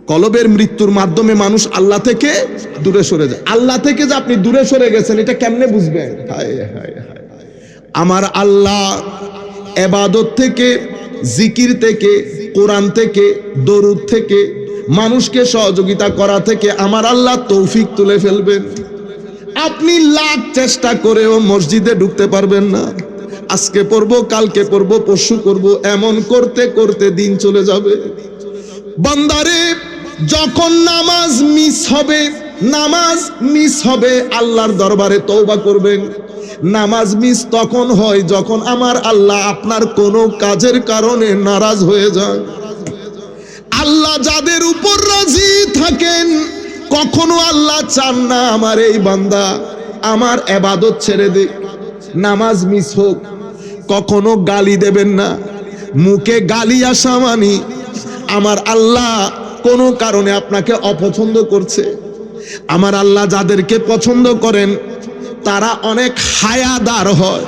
কলবের মৃত্যুর মাধ্যমে মানুষ আল্লাহ থেকে দূরে সরে যায়। আল্লাহ থেকে যে আপনি দূরে সরে গেছেন এটা কেমনে বুঝবেন? হায় হায় হায়, আমার আল্লাহ ইবাদত থেকে, জিকির থেকে, কোরআন থেকে, দরুদ থেকে, মানুষকে সহযোগিতা করা থেকে আমার আল্লাহ তৌফিক তুলে ফেলবেন। আপনি লাখ চেষ্টা করেও মসজিদে ঢুকতে পারবেন না। আজকে পড়বো, কালকে পড়বো, পরশু করবো, এমন করতে করতে দিন চলে যাবে। বান্দারে, যখন নামাজ মিস হবে আল্লাহর দরবারে তওবা করবেন। নামাজ মিস তখন হয় যখন আমার আল্লাহ আপনার কোনো কাজের কারণে নারাজ হয়ে যায়। আল্লাহ যাদের উপর রাজি থাকেন, কখনো আল্লাহ চান না আমার এই বান্দা আমার ইবাদত ছেড়ে দে, নামাজ মিস হোক। কখনো গালি দেবেন না। মুখে গালি আসা মানে আমার আল্লাহ কোনো কারণে আপনাকে অপছন্দ করছে। আমার আল্লাহ যাদেরকে পছন্দ করেন তারা অনেক হায়াদার হয়,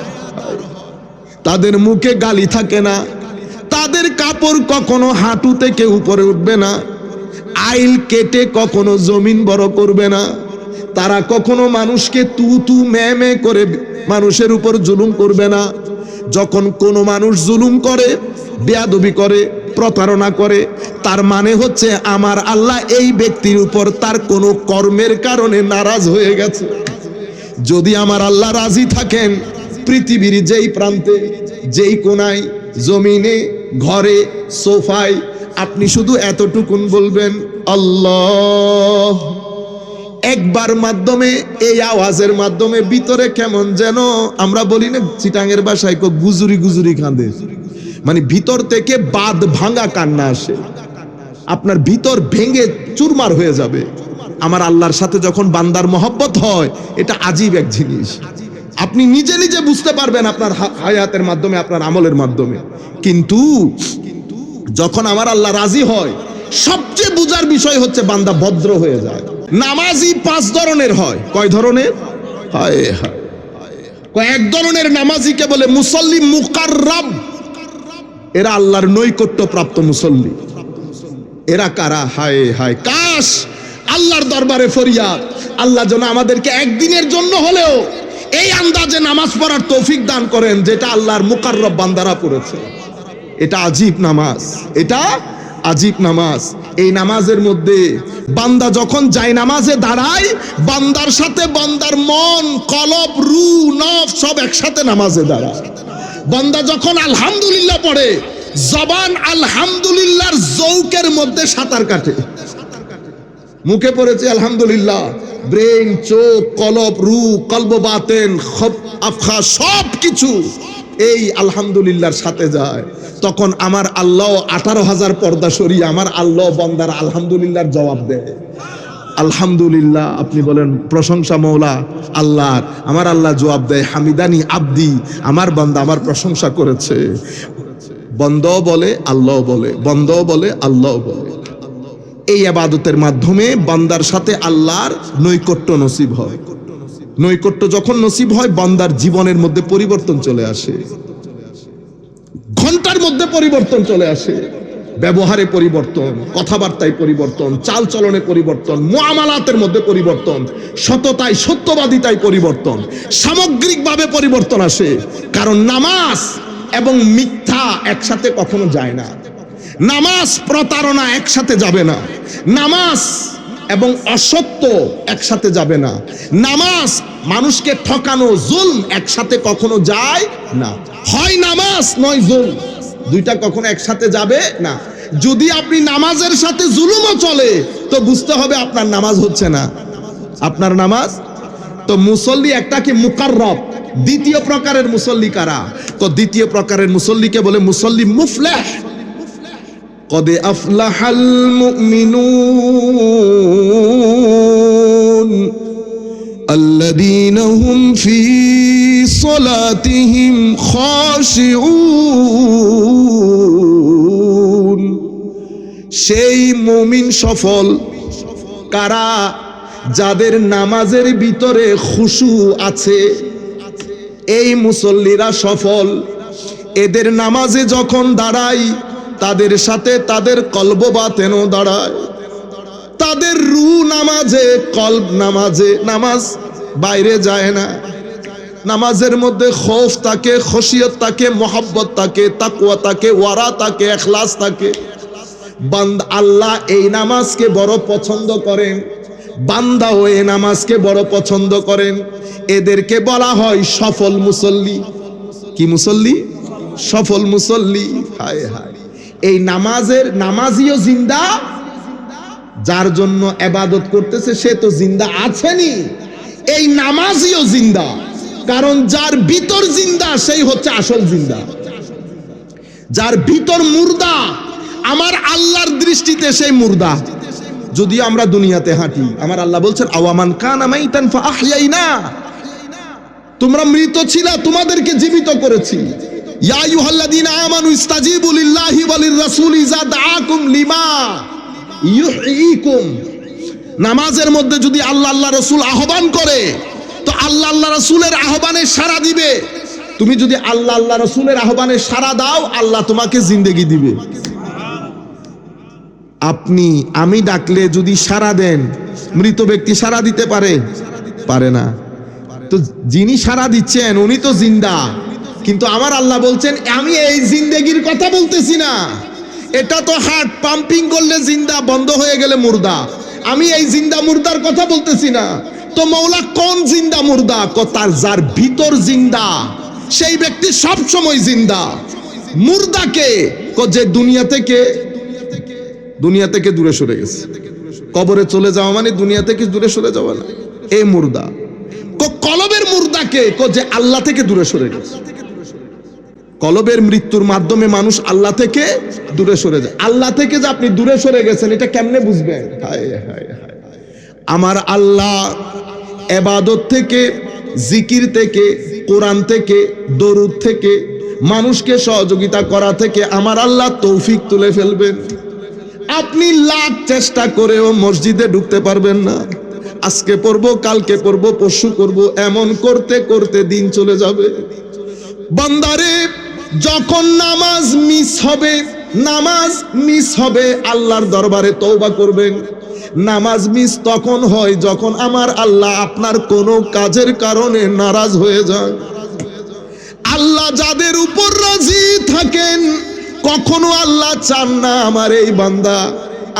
তাদের মুখে গালি থাকে না, তাদের কাপড় কখনো হাঁটু থেকে উপরে উঠবে না, আইল কেটে কখনো জমিন বড় করবে না, তারা কখনো মানুষকে তু তু মে করে মানুষের উপর জুলুম করবে না। যখন কোনো মানুষ জুলুম করে, বেয়াদবি করে, প্রতারণা করে, তার মানে হচ্ছে আমার আল্লাহ এই ব্যক্তির উপর তার কোনো কর্মের কারণে নারাজ হয়ে গেছে। যদি আমার আল্লাহ রাজি থাকেন, পৃথিবীর যেই প্রান্তে, যেই কোনায়, জমিনে, ঘরে, সোফায়, আপনি শুধু এতটুকুন বলবেন আল্লাহ। একবার মাধ্যমে, এই আওয়াজের মাধ্যমে ভিতরে কেমন যেন আমরা বলি না চিটাঙের ভাষায় গুজুরি গুজুরি কাঁদে, মানে ভিতর থেকে বাঁধ ভাঙা কান্না আসে, আপনার ভিতর ভেঙে চুরমার হয়ে যাবে। আমার আল্লাহর সাথে যখন বান্দার মহব্বত হয়, এটা আজীব এক জিনিস। আপনি নিজে নিজে বুঝতে পারবেন আপনার হায়াতের মাধ্যমে, আপনার আমলের মাধ্যমে। কিন্তু যখন আমার আল্লাহ রাজি হয়, সবচেয়ে বুঝার বিষয় হচ্ছে বান্দা ভদ্র হয়ে যায়। নামাজি 5 ধরনের হয়। কয় ধরনের? হায় হায়, কয়েক ধরনের নামাজিকে বলে মুসল্লি মুকাররাব। এরা আল্লাহর নৈকট্য প্রাপ্ত মুসল্লি। এরা কারা? হায় হায়, কাশ আল্লাহর দরবারে ফরিয়াদ, আল্লাহ যেন আমাদেরকে একদিনের জন্য হলেও এই আন্দাজে নামাজ পড়ার তৌফিক দান করেন যেটা আল্লাহর মুকাররব বান্দারা পড়েছে। এটা আজীব নামাজ, এটা আজীব নামাজ। এই নামাজের মধ্যে বান্দা যখন যায় নামাজে দাঁড়ায়, বান্দার সাথে বান্দার মন, কলব, রূহ, নফস সব একসাথে নামাজে দাঁড়ায়। বান্দা যখন আলহামদুলিল্লাহ পড়ে, জবান আলহামদুলিল্লাহর যৌকের মধ্যে সাঁতার কাটে। মুখে পড়েছে আলহামদুলিল্লাহ, ব্রেন, চোখ, কলব, রূহ, কলব, বাতেন, আফখা সব কিছু এই আলহামদুলিল্লাহর সাথে যায়। তখন আমার আল্লাহ 18,000 পর্দা সরিয়ে আমার আল্লাহ বান্দার আলহামদুলিল্লাহর জবাব দেয়। আলহামদুলিল্লাহ, আপনি বলেন প্রশংসা মৌলা আল্লাহর। আমার আল্লাহ জবাব দেয় হামিদানি আব্দি, আমার বান্দা আমার প্রশংসা করেছে। বন্দাও বলে, আল্লাহ বলে, বন্দাও বলে, আল্লাহ বলে। এই ইবাদতের মাধ্যমে বান্দার সাথে আল্লাহর নৈকট্য নসিব হয়। নৈকট্য যখন নসিব হয়, বান্দার জীবনের মধ্যে পরিবর্তন চলে আসে, ঘন্টার মধ্যে পরিবর্তন চলে আসে। ব্যবহারে পরিবর্তন, কথাবার্তায় পরিবর্তন, চাল চলনে পরিবর্তন, মুআমালাতের মধ্যে পরিবর্তন, সততায়, সত্যবাদিতায় পরিবর্তন, সামগ্রিকভাবে পরিবর্তন আসে। কারণ নামাজ এবং মিথ্যা একসাথে কখনো যায় না, নামাজ প্রতারণা একসাথে যাবে না, নামাজ এবং অসত্য একসাথে যাবে না, নামাজ মানুষকে ঠকানো, জুলম একসাথে কখনো যায় না। হয় নামাজ নয় জুলম, দুইটা কখনো একসাথে যাবে না। যদি আপনি নামাজের সাথে জুলুমও চলে, তো বুঝতে হবে আপনার নামাজ হচ্ছে না, আপনার নামাজ। তো মুসল্লি একটা কি মুকাররব। দ্বিতীয় প্রকারের মুসল্লি কারা? তো দ্বিতীয় প্রকারের মুসল্লিকে বলে মুসল্লি মুফলিহ। قد أفلح المؤمنون الذين هم في صلاتهم خاشعون। সেই মুমিন সফল কারা? যাদের নামাজের ভিতরে খুশু আছে, এই মুসল্লিরা সফল। এদের নামাজে যখন দাঁড়ায়, তাদের সাথে তাদের কলব বাতেনও দাঁড়ায়। তাদের রূহ নামাজে, কলব নামাজে, নামাজ বাইরে যায় না। নামাজের মধ্যে খৌফ থাকে, খশিয়ত থাকে, মহব্বত থাকে, তাকওয়া থাকে, ওয়ারা থাকে, ইখলাস থাকে। বান্দা আল্লাহ এই নামাজকে বড় পছন্দ করেন, বান্দাও এই নামাজকে বড় পছন্দ করেন। এদেরকে বলা হয় সফল মুসল্লি। কি মুসল্লি? সফল মুসল্লি। হায় হায়, এই নামাজের নামাজিও জিন্দা, যার জন্য ইবাদত করতেছে সে তো জিন্দা আছেনই, এই নামাজিও জিন্দা। কারণ যার ভিতর জিন্দা সেই হচ্ছে আসল জিন্দা। যার ভিতর মুর্দা আমার আল্লাহর দৃষ্টিতে সেই মুর্দা। যদি আমরা দুনিয়াতে হাঁটি, আমার আল্লাহ বলছেন আওয়ামান কানা মাইতান ফাআহইয়াইনা, তোমরা মৃত ছিলা, তোমাদেরকে জীবিত করেছি। ইয়া আইয়ুহাল্লাযীনা আমানু ইস্তাজিবু লিল্লাহি ওয়া লির-রাসূলি ইযা দাআকুম লিমা ইউহয়িকুম। নামাজের মধ্যে যদি আল্লাহ আল্লাহ রাসূল আহ্বান করে তো আল্লাহ আল্লাহ রাসূলের আহ্বানে সাড়া দিবে। তুমি যদি আল্লাহ আল্লাহ রাসূলের আহ্বানে সাড়া দাও, আল্লাহ তোমাকে জিন্দেগি দিবে। আপনি আমি ডাকলে যদি সাড়া দেন, মৃত ব্যক্তি সাড়া দিতে পারে? পারে না। তো যিনি সাড়া দিচ্ছেন উনি তো জিন্দা, কিন্তু আমার আল্লাহ বলছেন আমি এই জিন্দেগির কথা বলতেছি না। এটা তো হার্ট পাম্পিং করলে জিন্দা, বন্ধ হয়ে গেলে মুর্দা। আমি এই জিন্দা মুর্দার কথা বলতেছি না। তো মৌলা কোন জিন্দা মুর্দা? তার যার ভিতর জিন্দা সেই ব্যক্তি সব সময় জিন্দা। মুর্দাকে যে দুনিয়া থেকে দূরে সরে গেছে। কবরে চলে যাওয়া মানে দুনিয়া থেকে দূরে সরে যাওয়া না, এই মুর্দা। কলবের মুর্দাকে যে আল্লাহ থেকে দূরে সরে গেছে। কলবের মৃত্যুর মাধ্যমে মানুষ আল্লাহ থেকে দূরে সরে যায়। আল্লাহ থেকে যে আপনি দূরে সরে গেছেন এটা কেমনে বুঝবেন? হায় হায় হায়, আমার আল্লাহ ইবাদত থেকে, জিকির থেকে, কোরআন থেকে, দরুদ থেকে, মানুষকে সহযোগিতা করা থেকে আমার আল্লাহ তৌফিক তুলে ফেলবেন। আপনি লাখ চেষ্টা করেও মসজিদে ঢুকতে পারবেন না। আজকে পড়বো, কালকে পড়বো, পরশু করবো, এমন করতে করতে দিন চলে যাবে। বান্দারে, যখন নামাজ মিস হবে আল্লাহর দরবারে তওবা করবেন। নামাজ মিস তখন হয় যখন আমার আল্লাহ আপনার কোনো কাজের কারণে নারাজ হয়ে যায়। আল্লাহ যাদের উপর রাজি থাকেন, কখনো আল্লাহ চান না আমার এই বান্দা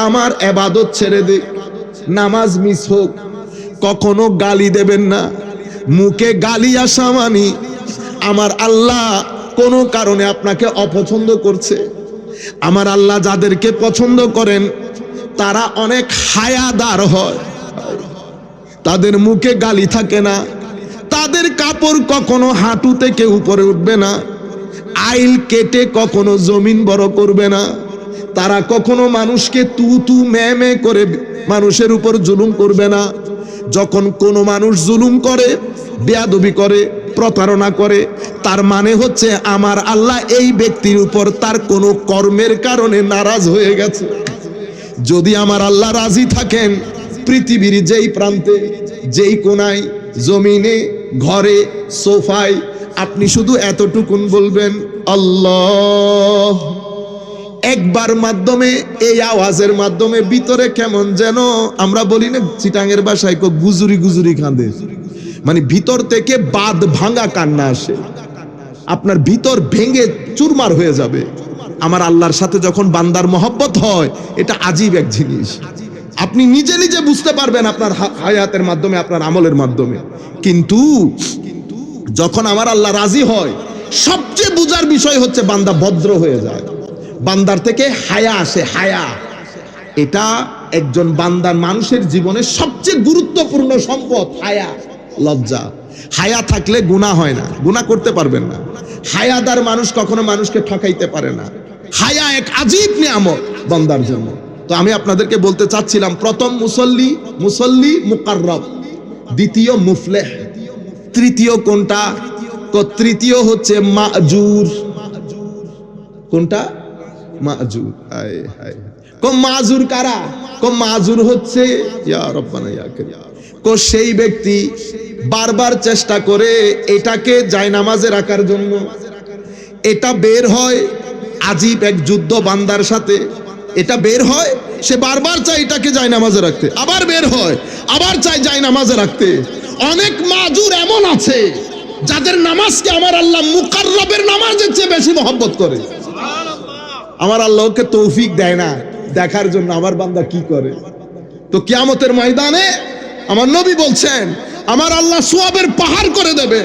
আমার ইবাদত ছেড়ে দে, নামাজ মিস হোক। কখনো গালি দেবেন না। মুখে গালি আসা মানে আমার আল্লাহ কোনো কারণে আপনাকে অপছন্দ করছে। আমার আল্লাহ যাদেরকে পছন্দ করেন তারা অনেক হায়াদার হয়, তাদের মুখে গালি থাকে না, তাদের কাপড় কখনো হাঁটু থেকে উপরে উঠবে না, আইল কেটে কখনো জমিন বড় করবে না, তারা কখনো মানুষকে তু তু মে করে মানুষের উপর জুলুম করবে না। যখন কোনো মানুষ জুলুম করে, বেয়াদবি করে, প্রতারণা করে, তার মানে হচ্ছে আমার আল্লাহ এই ব্যক্তির উপর তার কোনো কর্মের কারণে নারাজ হয়ে গেছে। যদি আমার আল্লাহ রাজি থাকেন, পৃথিবীর যেই প্রান্তে, যেই কোনায়, জমিনে, ঘরে, সোফায়, আপনি শুধু এতটুকুন বলবেন আল্লাহ। একবার মাধ্যমে, এই আওয়াজের মাধ্যমে ভিতরে কেমন যেন আমরা বলি না চিটাঙের ভাষায় গুজুরি গুজুরি কাঁদে, মানে ভিতর থেকে বাঁধ ভাঙা কান্না আসে, আপনার ভিতর ভেঙে চুরমার হয়ে যাবে। আমার আল্লাহর সাথে যখন বান্দার মহব্বত হয়, এটা আজীব এক জিনিস। আপনি নিজে নিজে বুঝতে পারবেন আপনার হায়াতের মাধ্যমে, আপনার আমলের মাধ্যমে। কিন্তু যখন আমার আল্লাহ রাজি হয়, সবচেয়ে বুঝার বিষয় হচ্ছে বান্দা ভদ্র হয়ে যায়, বান্দার থেকে হায়া আসে। হায়া এটা একজন বান্দার মানুষের জীবনে সবচেয়ে গুরুত্বপূর্ণ সম্পদ। হায়া, লজ্জা। হায়া থাকলে গুনাহ হয় না, গুনাহ করতে পারবেন না। হায়াদার মানুষ কখনো মানুষকে ঠকাইতে পারে না। হায়া এক আজীব নিয়ামত বান্দার জন্য। তো আমি আপনাদেরকে বলতে চাচ্ছিলাম, প্রথম মুসল্লি মুকাররব, দ্বিতীয় মুফলেহ, তৃতীয় কোনটা? তৃতীয় হচ্ছে মাজুর। কোনটা? মাজুর। হায় হায়, মাজুর কারা? মাজুর হচ্ছে ইয়া রব্বানা ইয়া কারীম, সেই ব্যক্তি বারবার চেষ্টা করে এটাকে জায়নামাজে রাখার জন্য। এটা বের হয় আজীব এক যুদ্ধ বান্দার সাথে। এটা বের হয়, সে বারবার চায় এটাকে যায় নামাজে রাখতে, আবার বের হয়, আবার চায় যায় নামাজে রাখতে। অনেক মাজুর এমন আছে যাদের নামাজকে আমার আল্লাহ মুকাররবের নামাজের চেয়ে বেশি মহব্বত করে। আমার আল্লাহকে তৌফিক দেয় না দেখার জন্য আমার বান্দা কি করে। তো কিয়ামতের ময়দানে আমার নবী বলছেন আমার আল্লাহ সওয়াবের পাহাড় করে দেবে।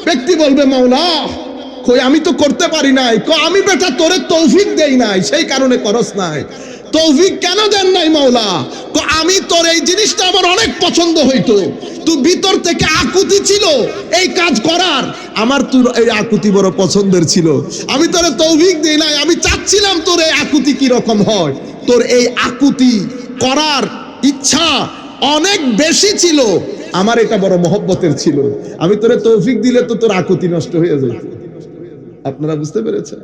ব্যক্তি বলবে মাওলা কই আমি তো করতে পারি নাই, আমি বেটা তোরে তৌফিক দেই নাই সেই কারণে করস নাই। তৌফিক কেন দেন নাই মাওলা? আমি তোর এই জিনিসটা আমার অনেক পছন্দ হইতো, তুই ভিতর থেকে আকুতি ছিল এই কাজ করার, আমার তোর এই আকুতি বড় পছন্দের ছিল, আমি তোরে তৌফিক দেই নাই। আমি চাচ্ছিলাম তোর এই আকুতি কি রকম হয়, তোর এই আকুতি করার ইচ্ছা অনেক বেশি ছিল, আমার এটা বড় মহব্বতের ছিল, আমি তোরে তৌফিক দিলে তো তোর আকুতি নষ্ট হয়ে যেত। আপনারা বুঝতে পেরেছেন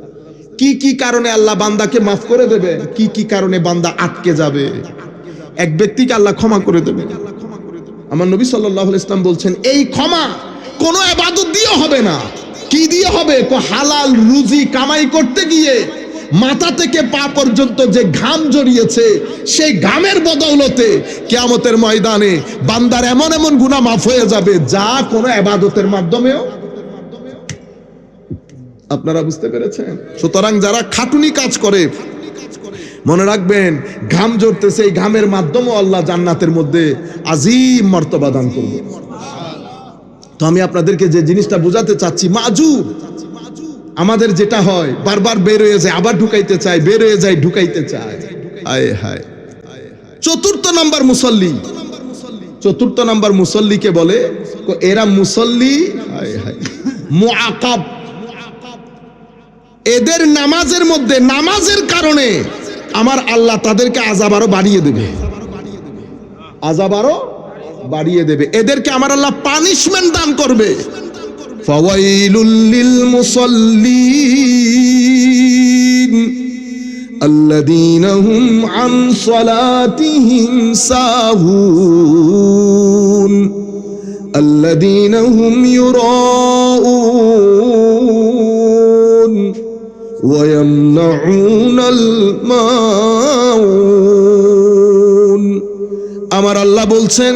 কি কি কারণে আল্লাহ বান্দাকে মাফ করে দেবে, কি কি কারণে বান্দা আটকে যাবে। এক ব্যক্তিকে আল্লাহ ক্ষমা করে দেবে। আমার নবী সাল্লাল্লাহু আলাইহি ওয়াসাল্লাম বলছেন এই ক্ষমা কোনো ইবাদত দিয়ে হবে না। কি দিয়ে হবে? হালাল রুজি কামাই করতে গিয়ে মাথা থেকে পা পর্যন্ত যে ঘাম জড়িয়েছে সেই ঘামের বদৌলতে কিয়ামতের ময়দানে বান্দার এমন এমন গুনাহ মাফ হয়ে যাবে যা কোনো ইবাদতের মাধ্যমেও। আপনারা বুঝতে পেরেছেন? সুতরাং যারা খাটুনি কাজ করে মনে রাখবেন ঘাম ঝরতেছে, এই ঘামের মাধ্যমে আল্লাহ জান্নাতের মধ্যে আজিম মর্তবা দান করবে। তো আমি আপনাদেরকে যে জিনিসটা বোঝাতে চাচ্ছি, মাজুর আমাদের যেটা হয় বারবার বের হয়ে যায় আবার ঢুকাইতে চায়, বের হয়ে যায় ঢুকাইতে চায়। হায় হায়। চতুর্থ নাম্বার মুসল্লি, চতুর্থ নাম্বার মুসল্লিকে বলে এরা মুসল্লি হায় হায় মুআকাব। এদের নামাজের মধ্যে নামাজের কারণে আমার আল্লাহ তাদেরকে আযাব আরো বাড়িয়ে দেবে, আযাব আরো বাড়িয়ে দেবে। এদেরকে আমার আল্লাহ পানিশমেন্ট দান করবে। ফাওয়াইলুল লিল মুসাল্লিন আল্লাযীনা হুম আন সালাতিহিম সাহুন আল্লাযীনা হুম ইউরাউন ওয়া ইয়ামনাউনাল মাউন। আমার আল্লাহ বলছেন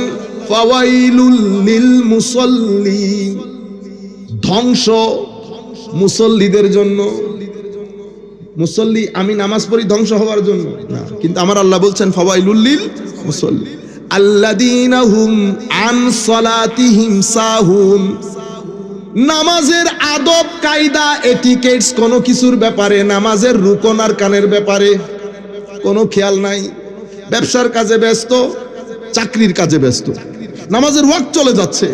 ফাওয়াইলুল লিল মুসাল্লিন, ধ্বংস মুসল্লিদের জন্য। মুসল্লি আমি নামাজ পড়ি ধ্বংস হওয়ার জন্য না, কিন্তু আমার আল্লাহ বলছেন ফাওয়াইলুল লিল মুসাল্লি আল্লাযীনা হুম আন সালাতিহিম সাহুন। নামাজের আদব কায়দা এটিকেটস কোনো কিছুর ব্যাপারে, নামাজের রুকন আর কানের ব্যাপারে কোনো খেয়াল নাই। ব্যবসার কাজে ব্যস্ত, চাকরির কাজে ব্যস্ত, নামাজের ওয়াক্ত চলে যাচ্ছে,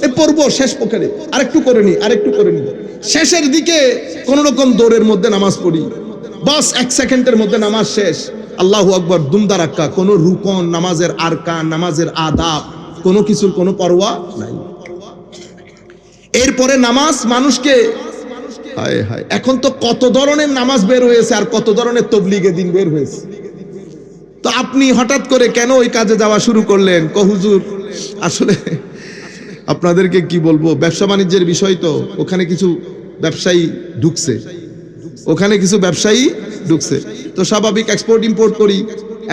এ পড়বো শেষ পকেটে আরেকটু করে নি আরেকটু করে নি, শেষের দিকে কোন রকম দৌড়ের মধ্যে নামাজ পড়ি, বাস 1 সেকেন্ডের মধ্যে নামাজ শেষ, আল্লাহু আকবার দুমদারাক্কা। কোনো রুকন, নামাজের আরকান, নামাজের আদাব কোনো কিছুর কোনো পরোয়া নাই। এরপরে নামাজ মানুষকে হায় হায়, এখন তো কত ধরনের নামাজ বের হয়েছে আর কত ধরনের তবলিগে দিন বের হয়েছে। তো আপনি হঠাৎ করে কেন ওই কাজে যাওয়া শুরু করলেন? হুজুর আসলে আপনাদেরকে কি বলবো, ব্যবসা বাণিজ্যের বিষয় তো, ওখানে কিছু ব্যবসায়ী ঢুকছে, ওখানে কিছু ব্যবসায়ী ঢুকছে, তো স্বাভাবিক এক্সপোর্ট ইম্পোর্ট করি,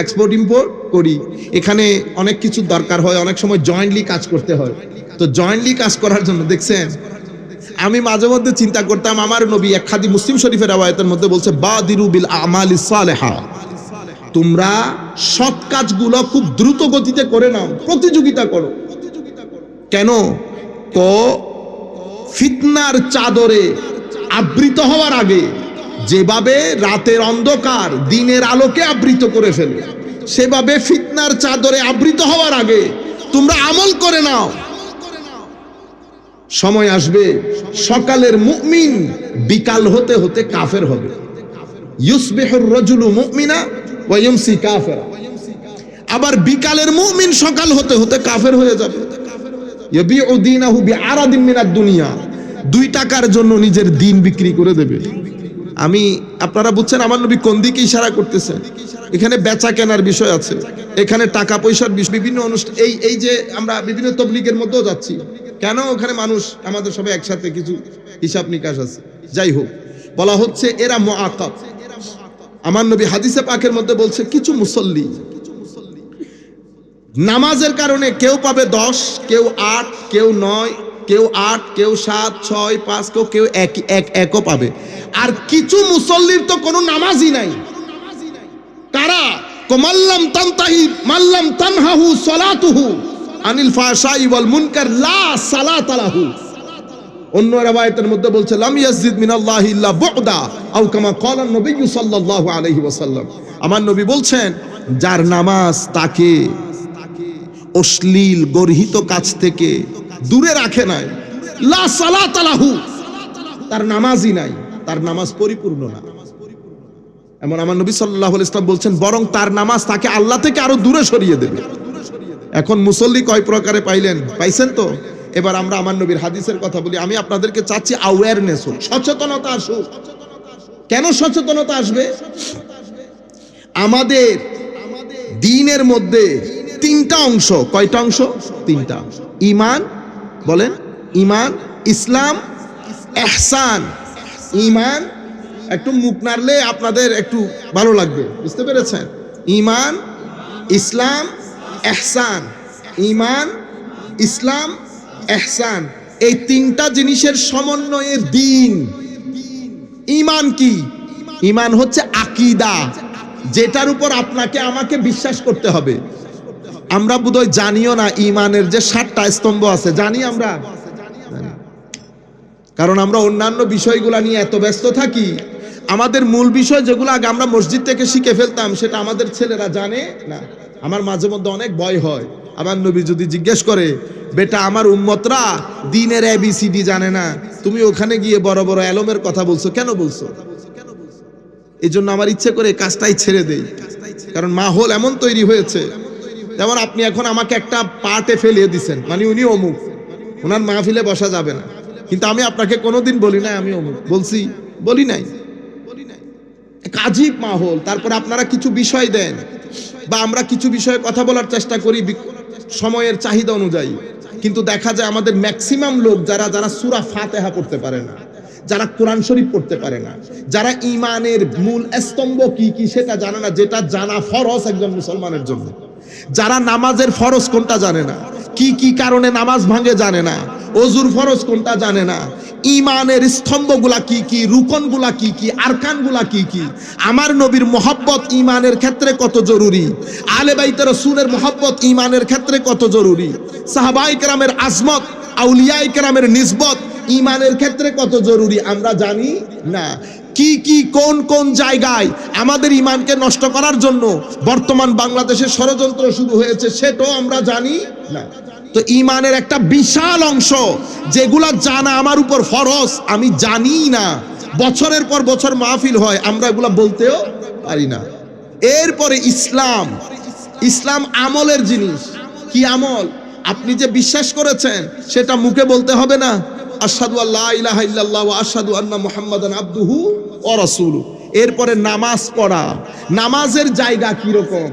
এক্সপোর্ট ইম্পোর্ট করি। এখানে অনেক কিছু দরকার হয়, অনেক সময় জয়েন্টলি কাজ করতে হয়। তো জয়েন্টলি কাজ করার জন্য দেখছেন আমি মাঝে মধ্যে চিন্তা করতাম, আমার নবী এক হাদিস মুসলিম শরীফের রওয়ায়াতের মধ্যে বলছে বাদিরু বিল আমালিস সালেহা, তোমরা সৎ কাজগুলো খুব দ্রুত গতিতে করে নাও, প্রতিযোগিতা করো। কেন? ফিতনার চাদরে আবৃত হওয়ার আগে যেভাবে রাতের অন্ধকার দিনের আলোকে আবৃত করে ফেলে, সেভাবে ফিতনার চাদরে আবৃত হওয়ার আগে তোমরা আমল করে নাও। সময় আসবে সকালের মুমিন বিকাল হতে হতে কাফের হবে। ইউসবিহুর রাজুলু মুমিনা ওয়া ইউমসি কাফিরা। আবার বিকালের মুমিন সকাল হতে হতে কাফের হয়ে যাবে। ইয়াবিউ দীনাহু বিআরাদিন মিনাদ দুনিয়া, 2 টাকার জন্য নিজের দিন বিক্রি করে দেবে। আমি আপনারা বুঝছেন আমার নবী কোন দিকে ইশারা করতেছেন? এখানে বেচা কেনার বিষয় আছে, এখানে টাকা পয়সার বিষয়, বিভিন্ন অনুষ্ঠান। এই যে আমরা বিভিন্ন তবলিগের মধ্যেও যাচ্ছি, কেন ওখানে মানুষ আমাদের সবাই একসাথে কিছু হিসাব নিকাশ আছে। যাই হোক, বলা হচ্ছে এরা মুআকাব। আমার নবী হাদিসে পাকের মধ্যে বলছে কিছু মুসল্লি নামাজের কারণে কেউ পাবে 10, কেউ 8, কেউ 9, কেউ 8, কেউ 7, 6, 5, কেউ একও পাবে। আর কিছু মুসল্লির তো কোনো নামাজই নাই। কারা? মাল্লাম তানতাহি মাল্লাম তানহাহু সালাতুহু আনিল ফাহশাই ওয়াল মুনকার লা সালাতা লাহু। অন্য riwayতের মধ্যে বলছে লাম ইয়াজিদ মিনাল্লাহি ইল্লা বু'দা আও কামা ক্বালা নবী সাল্লাল্লাহু আলাইহি ওয়াসাল্লাম। আমার নবী বলছেন যার নামাজ তাকে অশ্লীল গর্হিত কাজ থেকে দূরে রাখে নাই, লা সালাতা লাহু, তার নামাজই নাই, তার নামাজ পরিপূর্ণ না। এমন আমার নবী সাল্লাল্লাহু আলাইহি ওয়াসাল্লাম বলছেন বরং তার নামাজ তাকে আল্লাহ থেকে আরো দূরে সরিয়ে দেবে। এখন মুসল্লি কয় প্রকারে পাইছেন তো? এবার আমরা আমার নবীর হাদিসের কথা বলি। আমি আপনাদেরকে চাচ্ছি অ্যাওয়ারনেস হোক, সচেতনতা আসুক। কেন সচেতনতা আসবে? আমাদের দ্বীনের মধ্যে 3টা অংশ। কয়টা অংশ? 3টা। ঈমান, বলেন ঈমান, ইসলাম, ইহসান। ঈমান, একটু মুখ নাড়লে আপনাদের একটু ভালো লাগবে, বুঝতে পেরেছেন? ঈমান, ইসলাম, ইহসান। ঈমান, ইসলাম, ইহসান, এই 3টা জিনিসের সমন্বয়ে দ্বীন। ঈমান কি? ঈমান হচ্ছে আকীদা, যেটার উপর আপনাকে আমাকে বিশ্বাস করতে হবে। আমরা বোধহয় জানিও না ঈমানের যে 7টা স্তম্ভ আছে, জানি আমরা? কারণ আমরা অন্যান্য বিষয়গুলো নিয়ে এত ব্যস্ত থাকি, আমাদের মূল বিষয় যেগুলো আগে আমরা মসজিদ থেকে শিখে ফেলতাম সেটা আমাদের ছেলেরা জানে না। আমার মাঝে মধ্যে অনেক ভয় হয়, আমার নবী যদি জিজ্ঞেস করে বেটা আমার উম্মতরা দ্বীনের ABCD জানে না, তুমি ওখানে গিয়ে বড় বড় এলমের কথা বলছো, কেন বলছো? এই জন্য আমার ইচ্ছে করে কাজটাই ছেড়ে দেই, কারণ মাহৌল এমন তৈরি হয়েছে। যেমন আপনি এখন আমাকে একটা পার্টে ফেলিয়ে দিচ্ছেন, মানে উনি অমুক, ওনার মাহফিলে বসা যাবে না, কিন্তু আমি আপনাকে কোনোদিন বলি নাই আমি অমুক, বলছি? বলি নাই। আজীব মাহৌল। তারপরে আপনারা কিছু বিষয় দেন বা আমরা কিছু বিষয়ে কথা বলার চেষ্টা করি সময়ের চাহিদা অনুযায়ী, কিন্তু দেখা যায় আমাদের ম্যাক্সিমাম লোক যারা সূরা ফাতিহা পড়তে পারে না, যারা কোরআন শরীফ পড়তে পারে না, যারা ঈমানের মূল স্তম্ভ কি কি সেটা জানে না, যেটা জানা ফরজ একজন মুসলমানের জন্য, যারা নামাজের ফরজ কোনটা জানে না, কি কি কারণে নামাজ ভাঙে জানে না, ওযুর ফরজ কোনটা জানে না, ঈমানের স্তম্ভগুলা কি কি, রুকনগুলা কি কি, আরকানগুলা কি কি, আমার নবীর মহব্বত ঈমানের ক্ষেত্রে কত জরুরি, আলে বাইতে রাসূলের মহব্বত ঈমানের ক্ষেত্রে কত জরুরি, সাহাবায়ে কেরামের আজমত, আউলিয়ায়ে কেরামের নিসবত ঈমানের ক্ষেত্রে কত জরুরি আমরা জানি না। কি কি কোন কোন জায়গায় আমাদের ঈমানকে নষ্ট করার জন্য বর্তমান বাংলাদেশে ষড়যন্ত্র শুরু হয়েছে সেটাও আমরা জানি না। তো ঈমানের একটা বিশাল অংশ যেগুলা জানা আমার উপর ফরজ, আমি জানি না। বছরের পর বছর মাহফিল হয়, আমরা এগুলা বলতেও পারি না। এরপরে ইসলাম। ইসলাম আমলের জিনিস। কি আমল? আপনি যে বিশ্বাস করেছেন সেটা মুখে বলতে হবে না, আশহাদু আল্লা ইলাহা ইল্লাল্লাহ ওয়া আশহাদু আন্না মুহাম্মাদান আবদুহু ওয়া রাসূলুহু। এরপরে নামাজ পড়া। নামাজের জায়গা কি রকম?